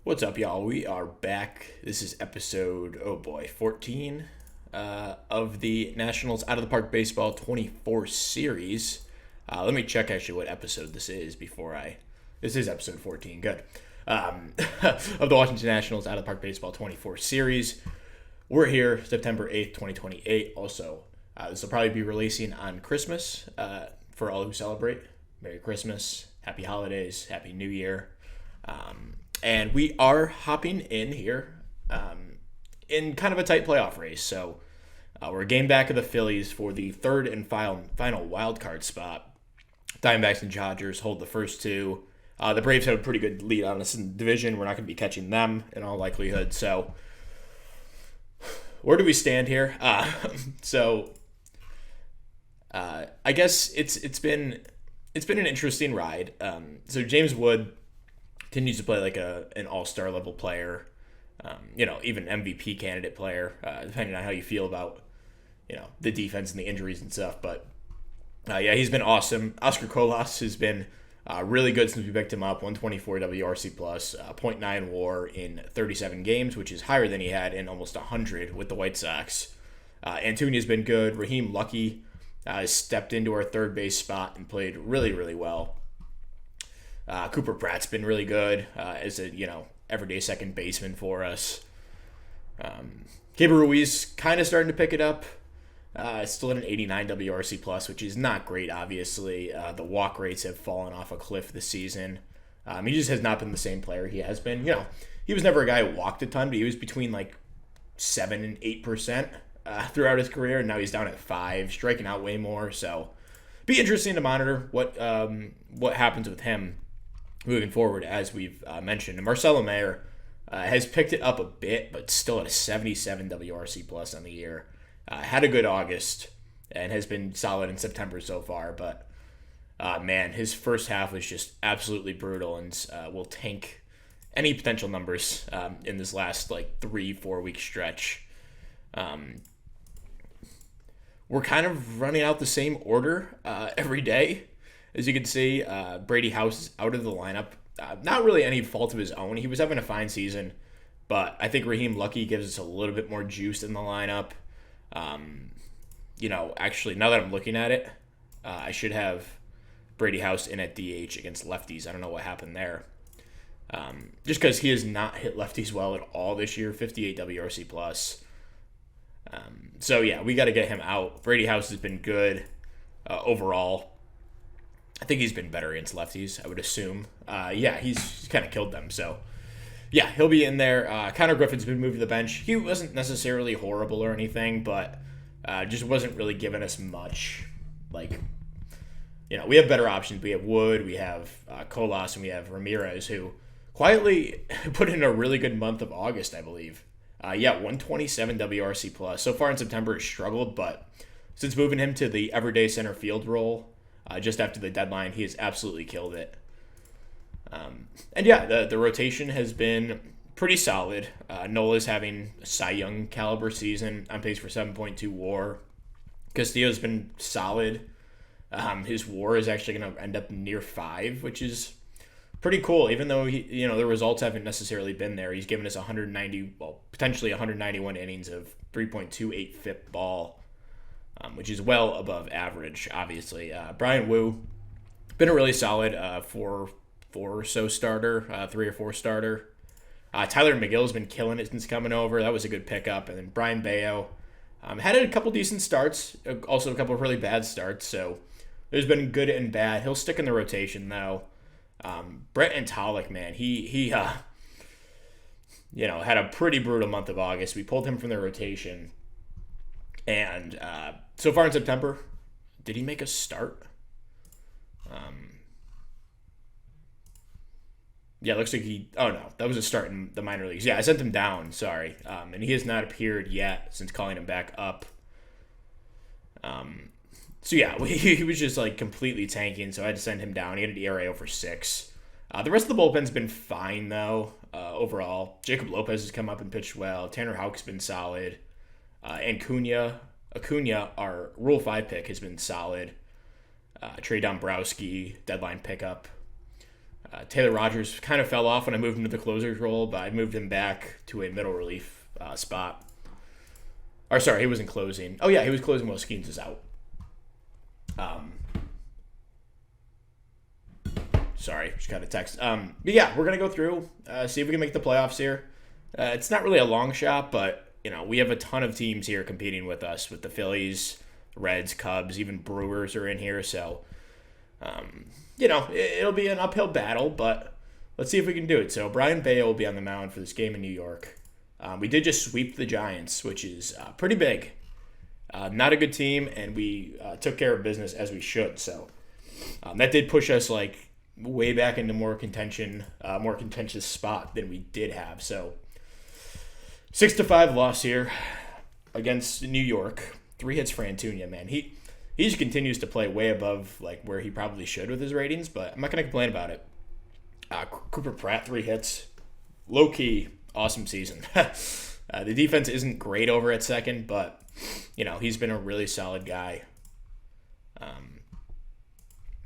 What's up, y'all? We are back. This is episode, 14 of the Nationals Out of the Park Baseball 24 series. Let me check actually what episode this is before I. This is episode 14. Good. Of the Washington Nationals Out of the Park Baseball 24 series. We're here September 8th, 2028. Also, this will probably be releasing on Christmas for all who celebrate. Merry Christmas, Happy Holidays, Happy New Year. And we are hopping in here in kind of a tight playoff race. So we're a game back of the Phillies for the third and final wild card spot. Diamondbacks and Dodgers hold the first two. The Braves have a pretty good lead on us in the division. We're not going to be catching them in all likelihood. So where do we stand here? I guess it's been an interesting ride. So James Wood continues to play like an all-star level player, even MVP candidate player, depending on how you feel about, the defense and the injuries and stuff. But he's been awesome. Oscar Colas has been really good since we picked him up. 124 WRC plus, .9 WAR in 37 games, which is higher than he had in almost 100 with the White Sox. Antuna's been good. Raheem Lucky has stepped into our third base spot and played really, really well. Cooper Pratt's been really good as a everyday second baseman for us. Gabriel Ruiz kind of starting to pick it up. Still at an 89 WRC plus, which is not great. Obviously, the walk rates have fallen off a cliff this season. He just has not been the same player he has been. He was never a guy who walked a ton, but he was between like 7 and 8% throughout his career, and now he's down at 5, striking out way more. So, be interesting to monitor what happens with him moving forward, as we've mentioned. And Marcelo Mayer has picked it up a bit, but still at a 77 WRC plus on the year. Had a good August and has been solid in September so far. But, his first half was just absolutely brutal and will tank any potential numbers in this last 3-4 week stretch. We're kind of running out the same order every day. As you can see, Brady House is out of the lineup. Not really any fault of his own. He was having a fine season, but I think Raheem Lucky gives us a little bit more juice in the lineup. Actually, now that I'm looking at it, I should have Brady House in at DH against lefties. I don't know what happened there. Just because he has not hit lefties well at all this year, 58 WRC plus. We got to get him out. Brady House has been good overall. I think he's been better against lefties, I would assume. He's kind of killed them. So, he'll be in there. Connor Griffin's been moved to the bench. He wasn't necessarily horrible or anything, but just wasn't really giving us much. We have better options. We have Wood, we have Colas, and we have Ramirez, who quietly put in a really good month of August, I believe. 127 WRC plus. So far in September, it struggled, but since moving him to the everyday center field role, just after the deadline, he has absolutely killed it. The rotation has been pretty solid. Nola's having a Cy Young caliber season, on pace for 7.2 WAR. Castillo's been solid. His WAR is actually going to end up near 5, which is pretty cool. Even though the results haven't necessarily been there, he's given us potentially 191 innings of 3.28 FIP ball. Which is well above average, obviously. Brian Wu, been a really solid 4 or so starter, 3 or 4 starter. Tyler McGill's been killing it since coming over. That was a good pickup. And then Brian Bayo had a couple decent starts, also a couple of really bad starts. So there's been good and bad. He'll stick in the rotation, though. Brett Antolic, man, he had a pretty brutal month of August. We pulled him from the rotation. And so far in September, did he make a start? Looks like that was a start in the minor leagues. I sent him down, sorry. And he has not appeared yet since calling him back up. He was just completely tanking, so I had to send him down. He had an ERA over 6. The rest of the bullpen's been fine, though, overall. Jacob Lopez has come up and pitched well. Tanner Houck's been solid. And Acuna, our Rule 5 pick, has been solid. Trey Dombrowski, deadline pickup. Taylor Rogers kind of fell off when I moved him to the closer's role, but I moved him back to a middle relief spot. Or sorry, he wasn't closing. Oh yeah, he was closing while Skeens was out. Sorry, just got a text. But yeah, we're gonna go through, see if we can make the playoffs here. It's not really a long shot, but we have a ton of teams here competing with us, with the Phillies, Reds, Cubs, even Brewers are in here. So, it'll be an uphill battle, but let's see if we can do it. So Brian Bayo will be on the mound for this game in New York. We did just sweep the Giants, which is pretty big. Not a good team, and we took care of business as we should. So that did push us way back into more contentious spot than we did have. So 6-5 loss here against New York. 3 hits for Antuna, man. He just continues to play way above where he probably should with his ratings, but I'm not gonna complain about it. Cooper Pratt, 3 hits, low key, awesome season. The defense isn't great over at second, but he's been a really solid guy.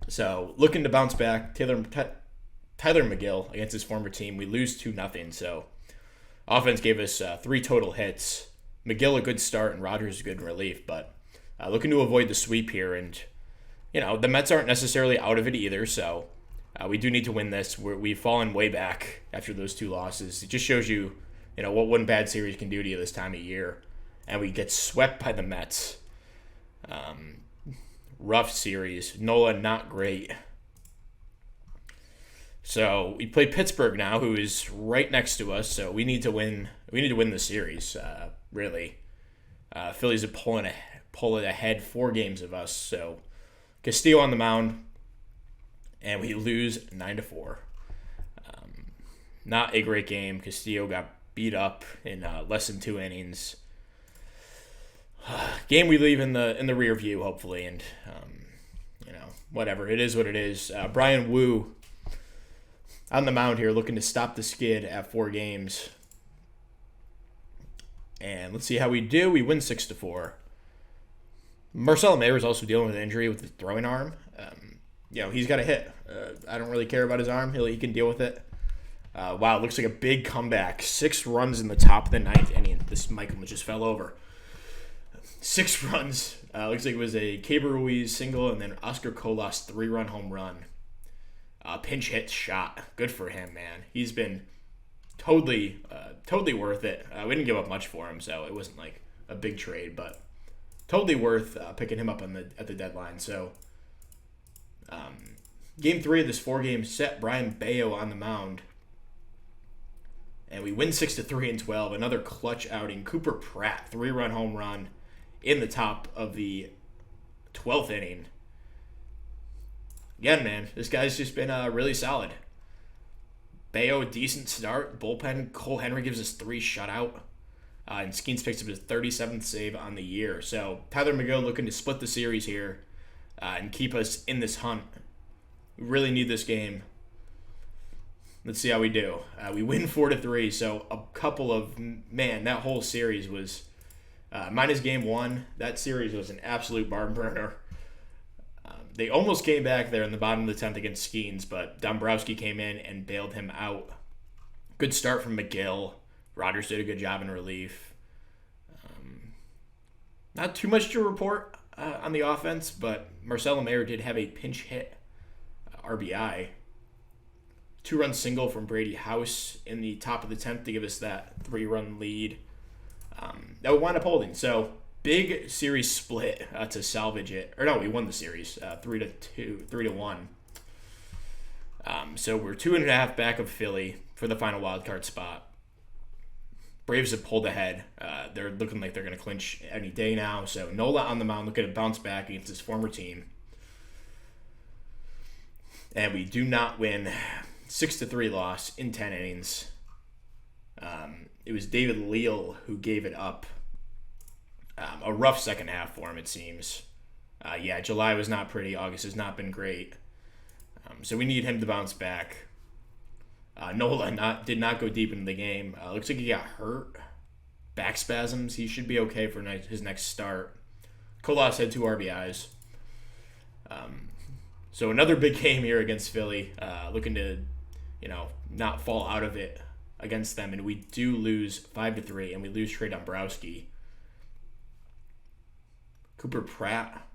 So looking to bounce back, Tyler McGill against his former team. We lose 2-0. So offense gave us 3 total hits. McGill a good start and Rogers a good relief, but looking to avoid the sweep here. And the Mets aren't necessarily out of it either. So we do need to win this. We've fallen way back after those 2 losses. It just shows you, what one bad series can do to you this time of year. And we get swept by the Mets. Rough series. Nola not great. So we play Pittsburgh now, who is right next to us. So we need to win. We need to win the series. Really, Phillies are pulling ahead 4 games of us. So Castillo on the mound, and we lose 9-4. Not a great game. Castillo got beat up in less than 2 innings. Game we leave in the rear view, hopefully, and whatever. It is what it is. Brian Wu on the mound here, looking to stop the skid at 4 games. And let's see how we do. We win 6-4. Marcelo Mayer is also dealing with an injury with his throwing arm. He's got a hit. I don't really care about his arm. He can deal with it. Wow, it looks like a big comeback. 6 runs in the top of the 9th inning. This Michael just fell over. 6 runs. Looks like it was a Caber Ruiz single and then Oscar Colas 3-run home run. Pinch hit shot. Good for him, man. He's been totally worth it. We didn't give up much for him, so it wasn't like a big trade, but totally worth picking him up at the deadline. So, game 3 of this 4-game set, Brian Bayo on the mound. And we win 6-3 in 12. Another clutch outing. Cooper Pratt, 3-run home run in the top of the 12th inning. Again, man, this guy's just been really solid. Bayo, decent start. Bullpen, Cole Henry gives us 3 shutout. And Skeens picks up his 37th save on the year. So Tyler McGill looking to split the series here and keep us in this hunt. We really need this game. Let's see how we do. We win 4-3, so a couple of, that whole series was, minus game 1, that series was an absolute barn burner. They almost came back there in the bottom of the 10th against Skeens, but Dombrowski came in and bailed him out. Good start from McGill. Rogers did a good job in relief. Not too much to report on the offense, but Marcelo Mayer did have a pinch hit RBI. 2-run single from Brady House in the top of the 10th to give us that 3-run lead. That would wind up holding. So, big series split to salvage it. Or no, we won the series 3-1. So we're 2.5 back of Philly for the final wild card spot. Braves have pulled ahead. They're looking like they're going to clinch any day now. So Nola on the mound looking to bounce back against his former team. And we do not win. 6-3 loss in 10 innings. It was David Leal who gave it up. A rough second half for him, it seems. July was not pretty. August has not been great. So we need him to bounce back. Nola did not go deep into the game. Looks like he got hurt. Back spasms. He should be okay for his next start. Colas had 2 RBIs. So another big game here against Philly. Looking to not fall out of it against them, and we do lose 5-3, and we lose Trey Dombrowski. Cooper Pratt,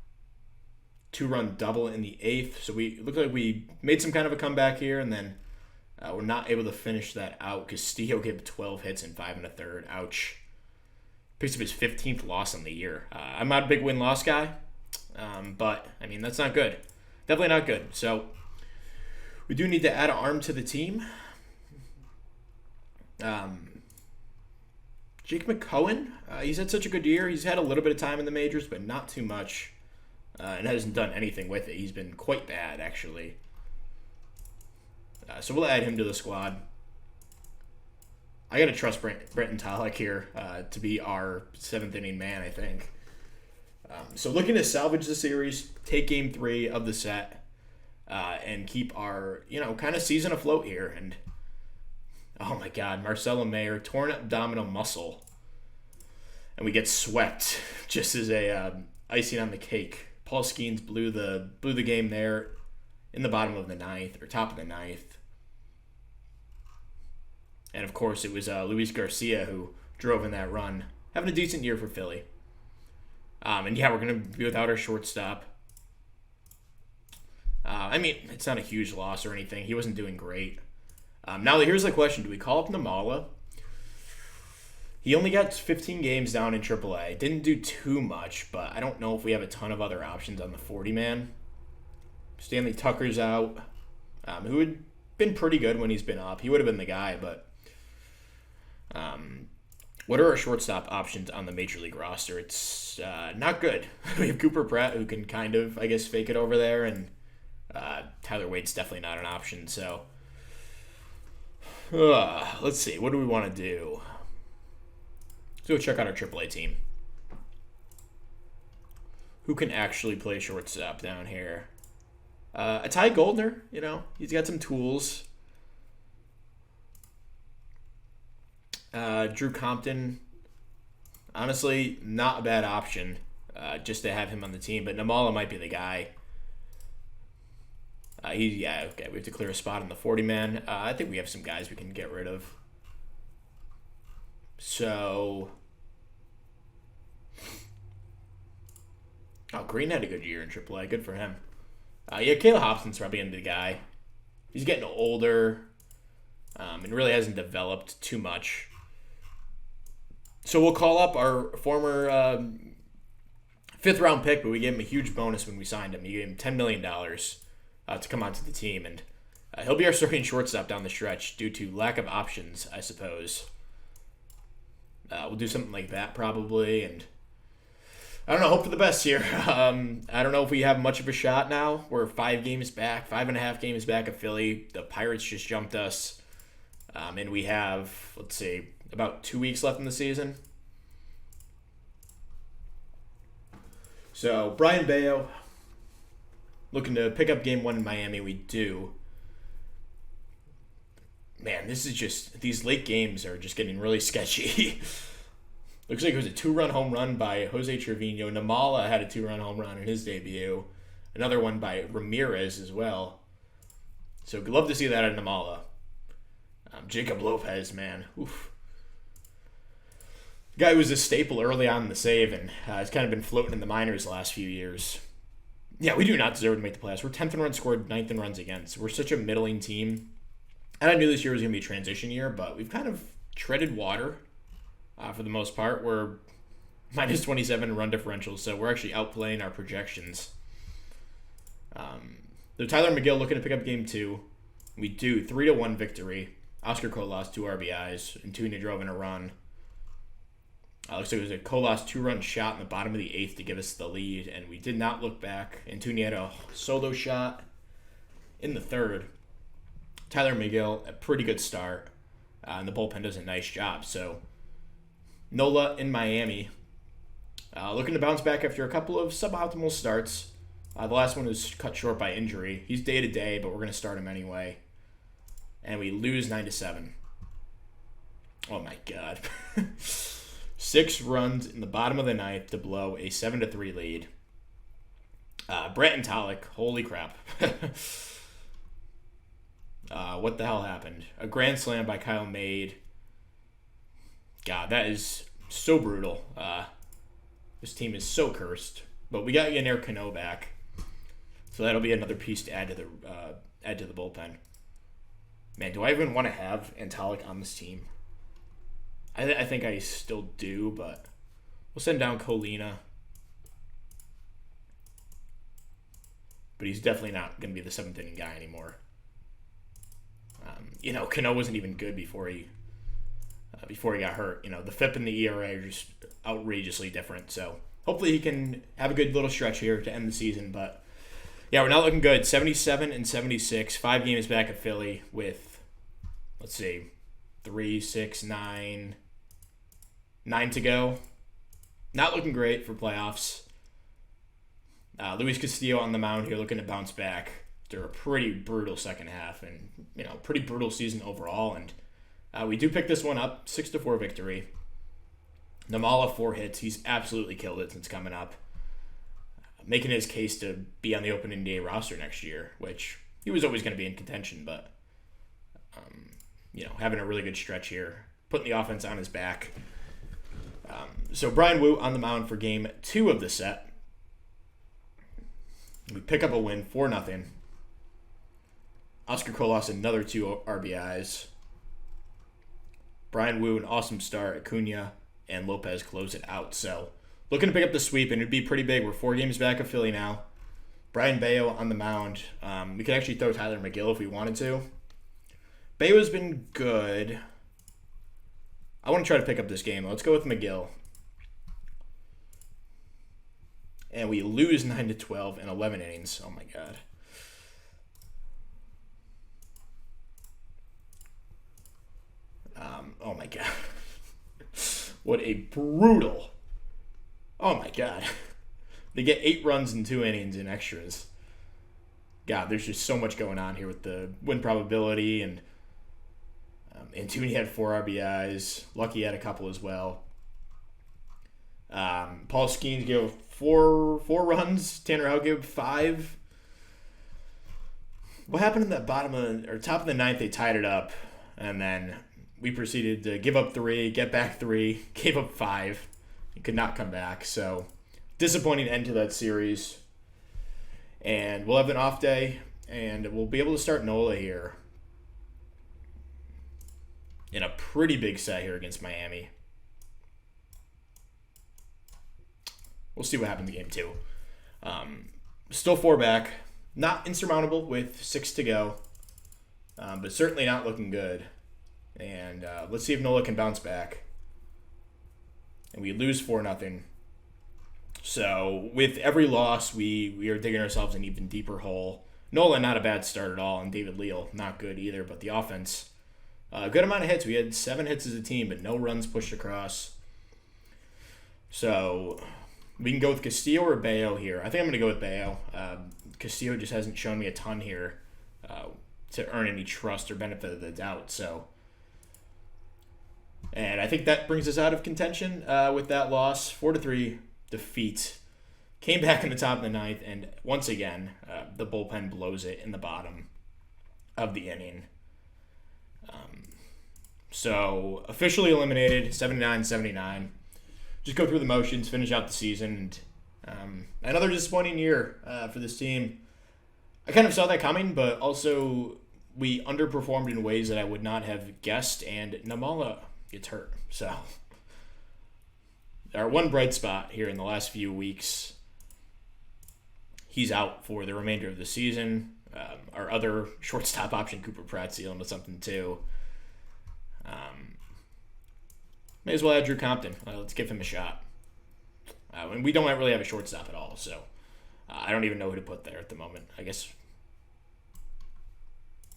2-run double in the 8th. So we look like we made some kind of a comeback here, and then we're not able to finish that out. Castillo gave 12 hits in 5 1/3. Ouch. Picks up his 15th loss on the year. I'm not a big win-loss guy, but, I mean, that's not good. Definitely not good. So we do need to add an arm to the team. Jake McCohen, he's had such a good year. He's had a little bit of time in the majors, but not too much, and hasn't done anything with it. He's been quite bad, actually. So we'll add him to the squad. I got to trust Brenton Tolick here to be our 7th inning man, I think. So looking to salvage the series, take game 3 of the set, and keep our, kind of season afloat here. And, oh my God, Marcelo Mayer, torn abdominal muscle. And we get swept just as a icing on the cake. Paul Skeens blew the game there in the bottom of the 9th, or top of the 9th. And, of course, it was Luis Garcia who drove in that run. Having a decent year for Philly. And, yeah, we're going to be without our shortstop. I mean, it's not a huge loss or anything. He wasn't doing great. Now, here's the question. Do we call up Namala? He only got 15 games down in AAA. Didn't do too much, but I don't know if we have a ton of other options on the 40-man. Stanley Tucker's out, who had been pretty good when he's been up. He would have been the guy, but what are our shortstop options on the Major League roster? It's not good. We have Cooper Pratt, who can kind of, I guess, fake it over there, and Tyler Wade's definitely not an option. So let's see. What do we want to do? Let's go check out our AAA team. Who can actually play shortstop down here? Ty Goldner, he's got some tools. Drew Compton, honestly, not a bad option just to have him on the team, but Namala might be the guy. Okay, we have to clear a spot on the 40-man. I think we have some guys we can get rid of. So, Green had a good year in AAA. Good for him. Kayla Hobson's probably going to be the guy. He's getting older and really hasn't developed too much. So we'll call up our former 5th-round pick, but we gave him a huge bonus when we signed him. We gave him $10 million to come onto the team, and he'll be our starting shortstop down the stretch due to lack of options, I suppose. We'll do something like that probably, and I don't know, hope for the best here. I don't know if we have much of a shot now. We're 5.5 games back of Philly. The Pirates just jumped us. And we have, let's see, about 2 weeks left in the season. So, Brian Bayo, looking to pick up game 1 in Miami. We do. Man, this is just, these late games are just getting really sketchy. Looks like it was a 2-run home run by Jose Trevino. Namala had a 2-run home run in his debut. Another one by Ramirez as well. So, we'd love to see that at Namala. Jacob Lopez, man. Oof. The guy was a staple early on in the save, and has kind of been floating in the minors the last few years. Yeah, we do not deserve to make the playoffs. We're 10th in runs scored, 9th in runs against. We're such a middling team. And I knew this year was going to be a transition year, but we've kind of treaded water for the most part. We're minus 27 run differentials, so we're actually outplaying our projections. So Tyler McGill looking to pick up game 2. We do 3-1 victory. Oscar Colas, 2 RBIs, and Tunia drove in a run. Looks like it was a Colas 2-run shot in the bottom of the 8th to give us the lead, and we did not look back. And Tunia had a solo shot in the 3rd. Tyler McGill, a pretty good start, and the bullpen does a nice job. So, Nola in Miami, looking to bounce back after a couple of suboptimal starts. The last one was cut short by injury. He's day-to-day, but we're going to start him anyway. And we lose 9-7. Oh, my God. 6 runs in the bottom of the 9th to blow a 7-3 lead. Brenton Tolick, holy crap. What the hell happened? A grand slam by Kyle Made. God, that is so brutal. This team is so cursed. But we got Yannick Cano back, so that'll be another piece to add to the bullpen. Man, do I even want to have Antolic on this team? I think I still do, but we'll send down Colina. But he's definitely not going to be the seventh inning guy anymore. Cano wasn't even good before he got hurt. The FIP and the ERA are just outrageously different. So hopefully he can have a good little stretch here to end the season. But yeah, we're not looking good. 77 and 76, 5 games back at Philly with, let's see, 3, 6, 9 to go. Not looking great for playoffs. Luis Castillo on the mound here looking to bounce back after a pretty brutal second half and, pretty brutal season overall. And we do pick this one up, 6-4 victory. Namala 4 hits. He's absolutely killed it since coming up. Making his case to be on the opening day roster next year, which he was always going to be in contention, but, having a really good stretch here, putting the offense on his back. So Brian Wu on the mound for game 2 of the set. We pick up a win, 4-0. Oscar Colas, another 2 RBIs. Brian Wu, an awesome start. Acuna and Lopez close it out. So looking to pick up the sweep, and it'd be pretty big. We're 4 games back of Philly now. Brian Bayo on the mound. We could actually throw Tyler McGill if we wanted to. Bayo's been good. I want to try to pick up this game. Let's go with McGill. And we lose 9-12 in 11 innings. Oh, my God. Oh, my God. What a brutal. Oh, my God. They get 8 runs in 2 innings in extras. God, there's just so much going on here with the win probability. And Antuni had 4 RBIs. Lucky had a couple as well. Paul Skeens gave 4 runs. Tanner Houck gave 5. What happened in that top of the 9th? They tied it up, and then we proceeded to give up 3, get back 3, gave up 5. He could not come back. So disappointing end to that series. And we'll have an off day, and we'll be able to start Nola here in a pretty big set here against Miami. We'll see what happens in game 2. Still 4 back. Not insurmountable with 6 to go. But certainly not looking good. And let's see if Nola can bounce back. And we lose 4-0. So with every loss, we are digging ourselves an even deeper hole. Nola, not a bad start at all. And David Leal, not good either. But the offense, a good amount of hits. We had 7 hits as a team, but no runs pushed across. So we can go with Castillo or Bayo here. I think I'm going to go with Bayo. Castillo just hasn't shown me a ton here to earn any trust or benefit of the doubt. And I think that brings us out of contention with that loss. 4-3 defeat. Came back in the top of the 9th, and once again, the bullpen blows it in the bottom of the inning. So officially eliminated, 79-79. Just go through the motions, finish out the season, and another disappointing year for this team. I kind of saw that coming, but also we underperformed in ways that I would not have guessed, and Namala gets hurt. So our one bright spot here in the last few weeks, he's out for the remainder of the season. Our other shortstop option, Cooper Pratt's dealing with something too. May as well add Drew Compton. Let's give him a shot. And we don't really have a shortstop at all, so I don't even know who to put there at the moment. I guess,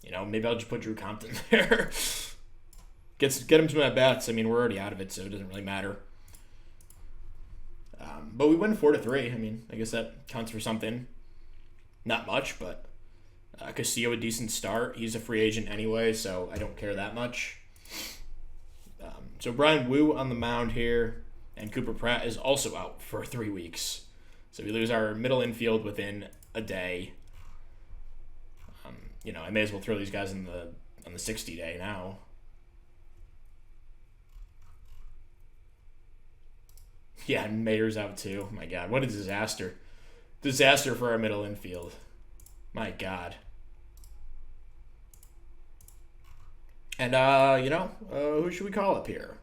maybe I'll just put Drew Compton there. Get him some at-bats. I mean, we're already out of it, so it doesn't really matter. But we win 4-3. I mean, I guess that counts for something. Not much, but Castillo, a decent start. He's a free agent anyway, so I don't care that much. So Brian Wu on the mound here, and Cooper Pratt is also out for 3 weeks. So we lose our middle infield within a day. I may as well throw these guys on the 60-day now. Yeah, and Mayer's out too. My God, what a disaster! Disaster for our middle infield. My God. And who should we call up here?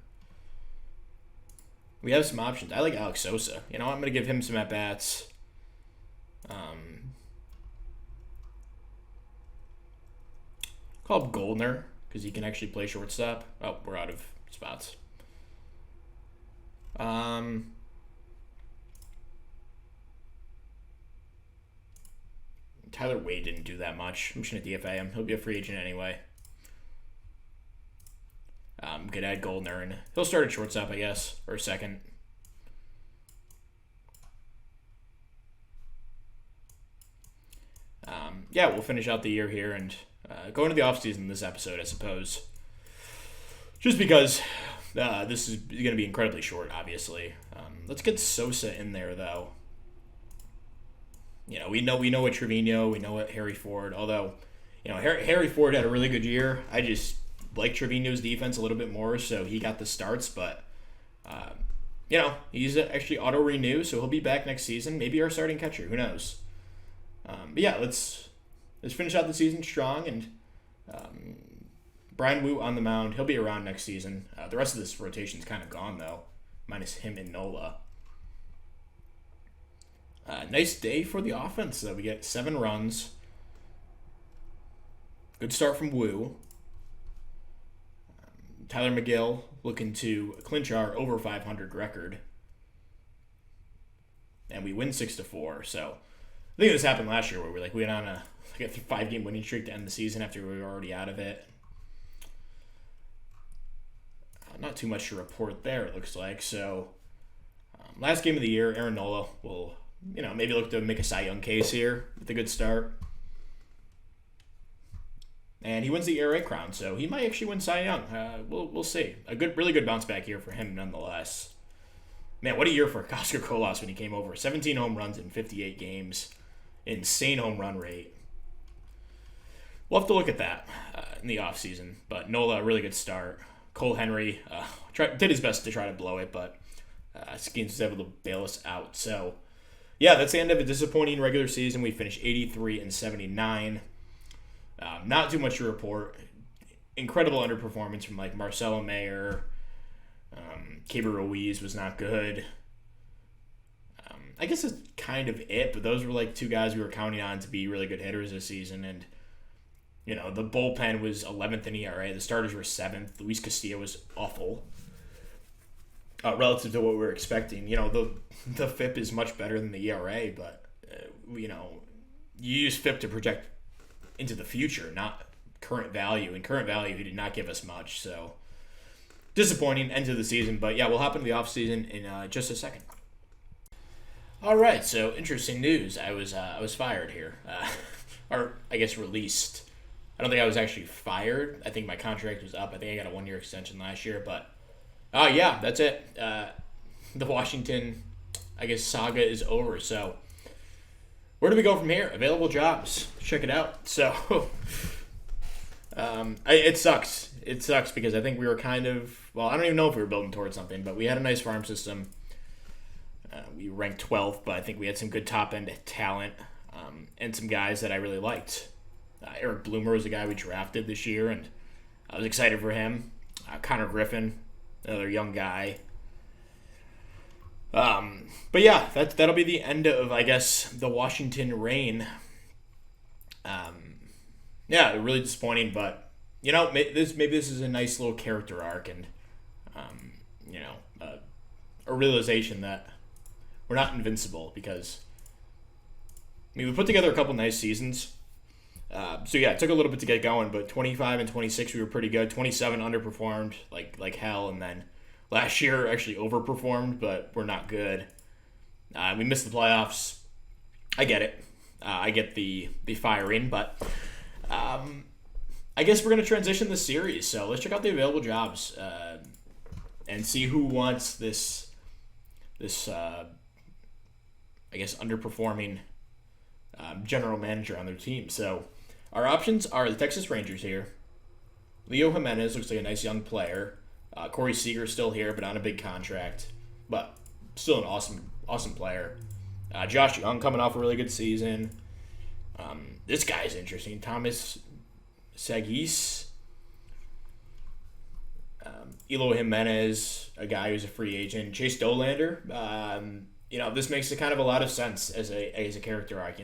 We have some options. I like Alex Sosa. I'm going to give him some at bats. Call up Goldner because he can actually play shortstop. Oh, we're out of spots. Tyler Wade didn't do that much. I'm just going to DFA him. He'll be a free agent anyway. Could add Goldner, and he'll start at shortstop, I guess, or second. We'll finish out the year here and go into the offseason this episode, I suppose. Just because this is going to be incredibly short, obviously. Let's get Sosa in there, though. We know what Trevino, we know what Harry Ford, although, Harry Ford had a really good year. I just like Trevino's defense a little bit more, so he got the starts, but, he's actually auto-renew, so he'll be back next season. Maybe our starting catcher, who knows? Let's finish out the season strong, and Brian Wu on the mound. He'll be around next season. The rest of this rotation's kind of gone, though, minus him and Nola. Nice day for the offense, though. We get 7 runs. Good start from Wu. Tyler McGill looking to clinch our over 500 record. And we win 6-4. So I think this happened last year where we went on a 5-game winning streak to end the season after we were already out of it. Not too much to report there, it looks like. So last game of the year, Aaron Nola will, maybe look to make a Cy Young case here with a good start. And he wins the ERA crown, so he might actually win Cy Young. We'll see. Really good bounce back year for him, nonetheless. Man, what a year for Oscar Colas when he came over. 17 home runs in 58 games. Insane home run rate. We'll have to look at that in the offseason. But Nola, a really good start. Cole Henry did his best to try to blow it, but Skeens was able to bail us out. So, that's the end of a disappointing regular season. We finished 83-79. Not too much to report. Incredible underperformance from Marcelo Mayer. Keibert Ruiz was not good. I guess that's kind of it, but those were 2 guys we were counting on to be really good hitters this season. And, the bullpen was 11th in ERA. The starters were 7th. Luis Castillo was awful relative to what we were expecting. The FIP is much better than the ERA, but, you use FIP to project into the future, not current value. And current value, he did not give us much. So disappointing end of the season. But we'll hop into the offseason in just a second. All right, so interesting news. I was fired here, or I guess released. I don't think I was actually fired. I think my contract was up. I think I got a 1-year extension last year. But that's it. The Washington, saga is over. So where do we go from here? Available jobs. Check it out. So, it sucks. It sucks because I think we were I don't even know if we were building towards something, but we had a nice farm system. We ranked 12th, but I think we had some good top-end talent and some guys that I really liked. Eric Bloomer was a guy we drafted this year, and I was excited for him. Connor Griffin, another young guy. That'll be the end of, the Washington reign. Really disappointing, but, maybe this is a nice little character arc and, a realization that we're not invincible because, we put together a couple nice seasons. It took a little bit to get going, but 25 and 26 we were pretty good. 27 underperformed like hell, and then last year actually overperformed, but we're not good. We missed the playoffs. I get it. I get the firing, but I guess we're going to transition the series. So let's check out the available jobs and see who wants this underperforming general manager on their team. So Our options are the Texas Rangers here. Leo Jimenez looks like a nice young player. Corey Seager's still here, but on a big contract. But still an awesome player. Josh Young coming off a really good season. This guy's interesting. Thomas Sagis. Elo Jimenez, a guy who's a free agent. Chase Dolander. This makes kind of a lot of sense as a character arc.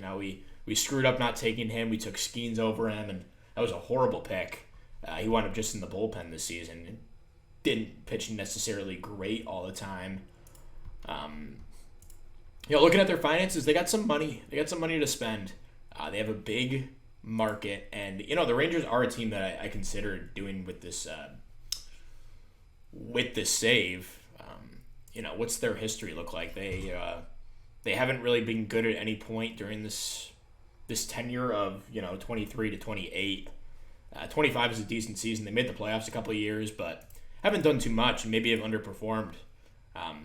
We screwed up not taking him. We took Skeens over him, and that was a horrible pick. He wound up just in the bullpen this season. Didn't pitch necessarily great all the time. Looking at their finances, they got some money. They got some money to spend. They have a big market, and the Rangers are a team that I consider doing with this save. What's their history look like? They haven't really been good at any point during this tenure of 23 to 28. 25 is a decent season. They made the playoffs a couple of years, but haven't done too much and maybe have underperformed.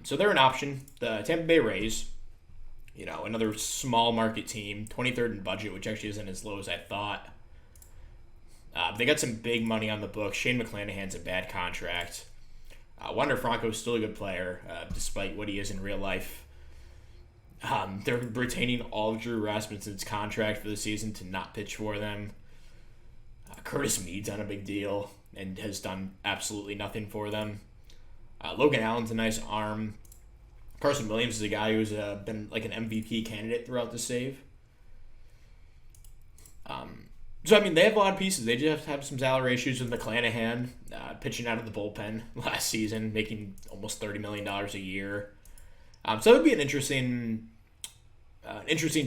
So they're an option. The Tampa Bay Rays, another small market team, 23rd in budget, which actually isn't as low as I thought. They got some big money on the books. Shane McClanahan's a bad contract. Wander Franco's still a good player, despite what he is in real life. They're retaining all of Drew Rasmussen's contract for the season to not pitch for them. Curtis Mead's on a big deal and has done absolutely nothing for them. Logan Allen's a nice arm. Carson Williams is a guy who's been like an MVP candidate throughout the save. They have a lot of pieces. They just have some salary issues with McClanahan pitching out of the bullpen last season, making almost $30 million a year. So it would be an interesting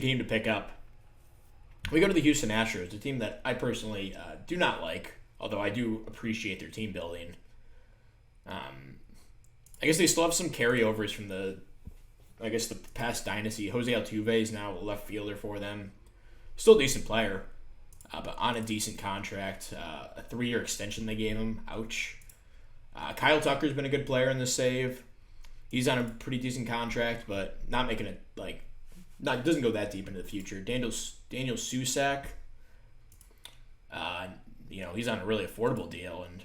team to pick up. We go to the Houston Astros, a team that I personally do not like, although I do appreciate their team building. I guess they still have some carryovers from the past dynasty. Jose Altuve is now a left fielder for them. Still a decent player, but on a decent contract. A 3-year extension they gave him. Ouch. Kyle Tucker's been a good player in the save. He's on a pretty decent contract, but not making it doesn't go that deep into the future. Daniel Susac, he's on a really affordable deal and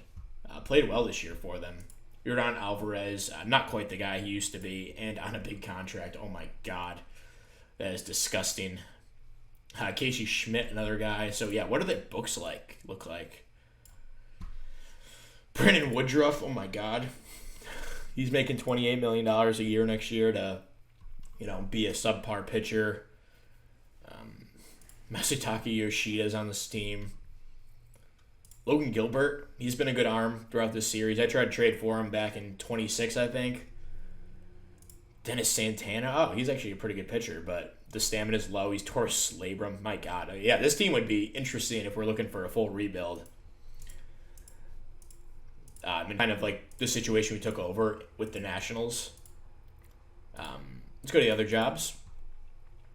played well this year for them. Yordan Alvarez, not quite the guy he used to be, and on a big contract. Oh my God, that is disgusting. Casey Schmidt, another guy. So yeah, what do their books look like? Brandon Woodruff, oh my God, he's making $28 million a year next year to, be a subpar pitcher. Masataka Yoshida's on this team. Logan Gilbert, he's been a good arm throughout this series. I tried to trade for him back in 26, I think. Dennis Santana, oh, he's actually a pretty good pitcher, but the stamina's low. He's Taurus Labrum. My God. Yeah, this team would be interesting if we're looking for a full rebuild. Kind of like the situation we took over with the Nationals. Let's go to the other jobs.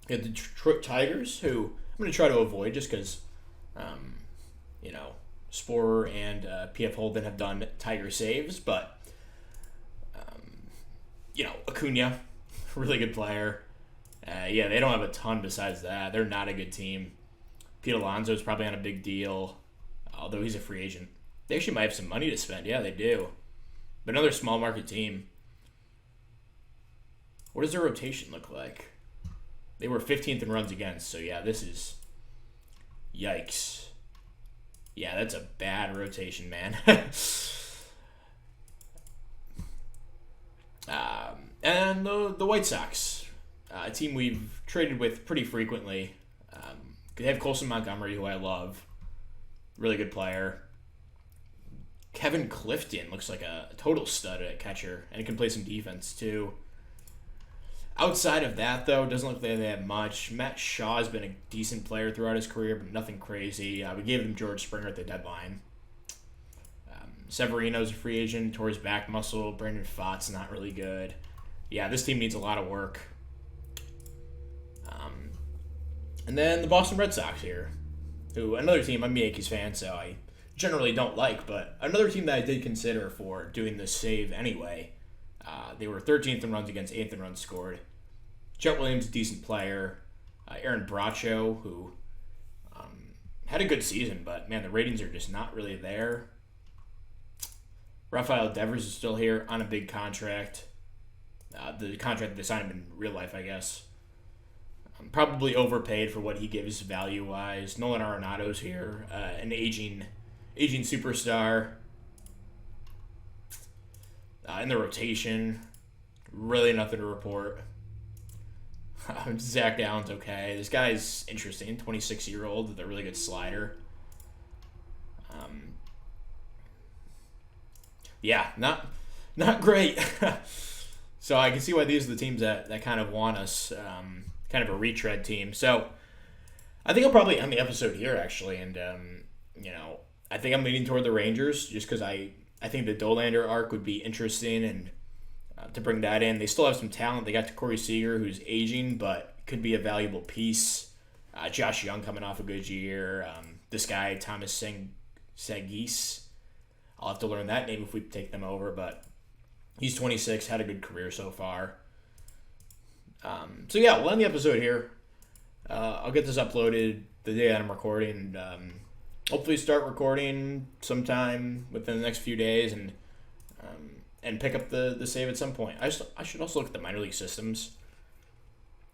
We have the Detroit Tigers, who I'm going to try to avoid just because, Sporer and P.F. Holden have done Tiger saves, but, Acuna, really good player. They don't have a ton besides that. They're not a good team. Pete Alonso's probably on a big deal, although he's a free agent. They actually might have some money to spend. Yeah, they do. But another small market team. What does their rotation look like? They were 15th in runs against, so yeah, this is... Yikes. Yeah, that's a bad rotation, man. And the White Sox, a team we've traded with pretty frequently. They have Colson Montgomery, who I love. Really good player. Kevin Clifton looks like a total stud at catcher, and he can play some defense too. Outside of that, though, it doesn't look like they have much. Matt Shaw has been a decent player throughout his career, but nothing crazy. We gave him George Springer at the deadline. Severino's a free agent, tore his back muscle. Brandon Pfaadt's not really good. Yeah, this team needs a lot of work. And then the Boston Red Sox here, who, another team, I'm a Yankees fan, so I generally don't like, but another team that I did consider for doing this save anyway. They were 13th in runs against, 8th in runs scored. Jet Williams, decent player. Aaron Bracho, who had a good season, but man, the ratings are just not really there. Rafael Devers is still here on a big contract. The contract they signed him in real life, I guess. Probably overpaid for what he gives value wise. Nolan Arenado's here, an aging superstar. In the rotation, really nothing to report. Zach Allen's okay. This guy's interesting, 26-year-old with a really good slider. Yeah, not great. So I can see why these are the teams that kind of want us, kind of a retread team. So I think I'll probably end the episode here, actually. And, I think I'm leaning toward the Rangers just because I think the Dolander arc would be interesting and to bring that in. They still have some talent. They got Corey Seager, who's aging, but could be a valuable piece. Josh Young coming off a good year. This guy, Thomas Sagis. I'll have to learn that name if we take them over, but he's 26, had a good career so far. So yeah, we'll end the episode here. I'll get this uploaded the day that I'm recording, and hopefully start recording sometime within the next few days, and pick up the save at some point. I should also look at the minor league systems.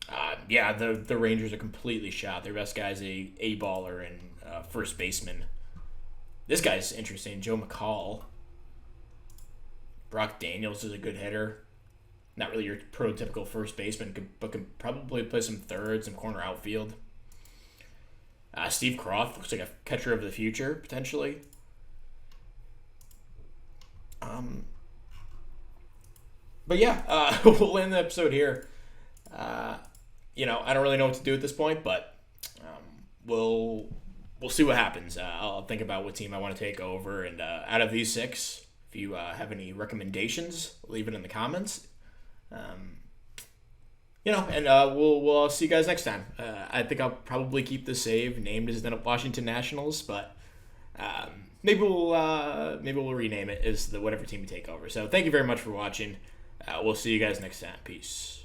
The Rangers are completely shot. Their best guy's a baller and first baseman. This guy's interesting, Joe McCall. Brock Daniels is a good hitter. Not really your prototypical first baseman, but could probably play some third, some corner outfield. Steve Croft looks like a catcher of the future, potentially. But yeah, we'll end the episode here. I don't really know what to do at this point, but we'll see what happens. I'll think about what team I want to take over, and out of these 6, if you have any recommendations, leave it in the comments. We'll see you guys next time. I think I'll probably keep the save named as the Washington Nationals, but maybe we'll rename it as the whatever team we take over. So thank you very much for watching. We'll see you guys next time. Peace.